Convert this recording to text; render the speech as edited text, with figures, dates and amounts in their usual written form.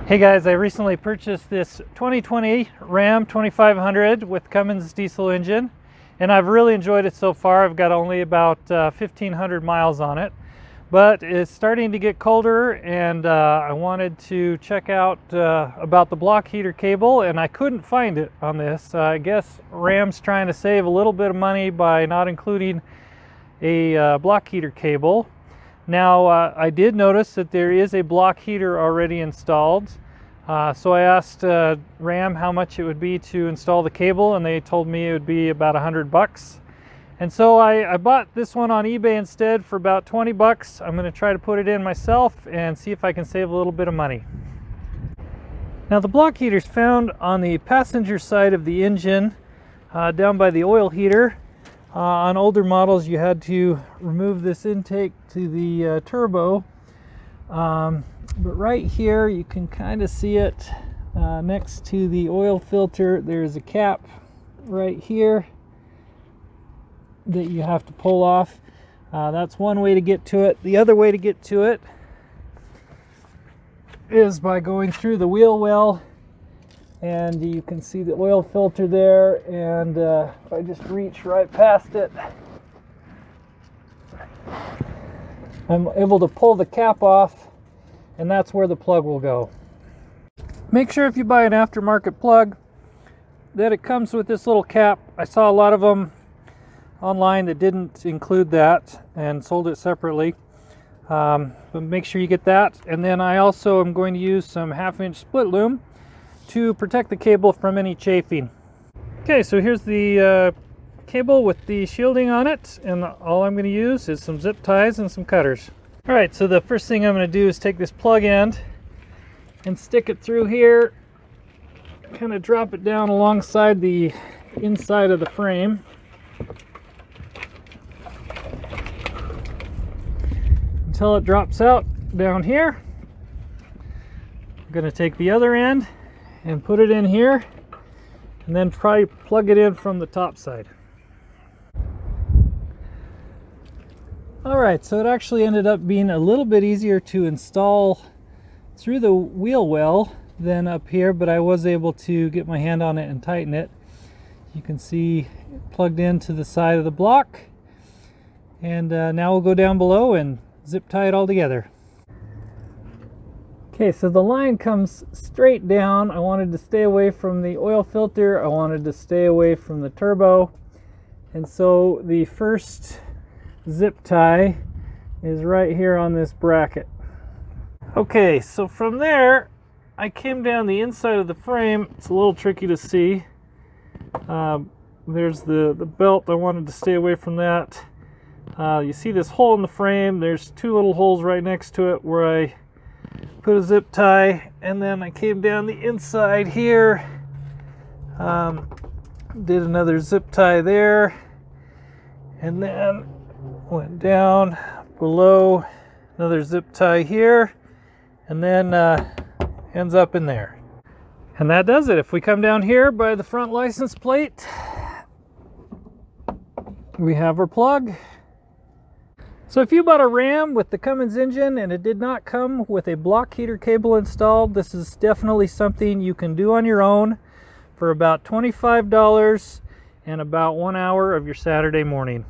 Hey guys, I recently purchased this 2020 Ram 2500 with Cummins diesel engine, and I've really enjoyed it so far. I've got only about 1,500 miles on it, but it's starting to get colder, and I wanted to check out about the block heater cable, and I couldn't find it on this. I guess Ram's trying to save a little bit of money by not including a block heater cable. Now, I did notice that there is a block heater already installed. So I asked Ram how much it would be to install the cable, and they told me it would be about $100. And so I bought this one on eBay instead for about 20 bucks. I'm going to try to put it in myself and see if I can save a little bit of money. Now, the block heater is found on the passenger side of the engine, down by the oil heater. On older models, you had to remove this intake to the turbo, but right here you can kind of see it next to the oil filter. There's a cap right here that you have to pull off. That's one way to get to it. The other way to get to it is by going through the wheel well, and you can see the oil filter there, and if I just reach right past it, I'm able to pull the cap off, and that's where the plug will go. Make sure if you buy an aftermarket plug that it comes with this little cap. I saw a lot of them online that didn't include that and sold it separately, but make sure you get that. And then I also am going to use some 1/2-inch split loom to protect the cable from any chafing. Okay, so here's the cable with the shielding on it, and all I'm going to use is some zip ties and some cutters. All right, so the first thing I'm going to do is take this plug end and stick it through here, kind of drop it down alongside the inside of the frame. Until it drops out down here. I'm going to take the other end and put it in here, and then try to plug it in from the top side. All right, so it actually ended up being a little bit easier to install through the wheel well than up here, but I was able to get my hand on it and tighten it. You can see it plugged into the side of the block, and now we'll go down below and zip tie it all together. Okay, so the line comes straight down. I wanted to stay away from the oil filter. I wanted to stay away from the turbo. And so the first zip tie is right here on this bracket. Okay, so from there, I came down the inside of the frame. It's a little tricky to see. There's the belt. I wanted to stay away from that. You see this hole in the frame. There's two little holes right next to it where I put a zip tie, and then I came down the inside here, did another zip tie there, and then went down below, another zip tie here, and then ends up in there. And that does it. If we come down here by the front license plate, we have our plug. So if you bought a Ram with the Cummins engine and it did not come with a block heater cable installed, this is definitely something you can do on your own for about $25 and about 1 hour of your Saturday morning.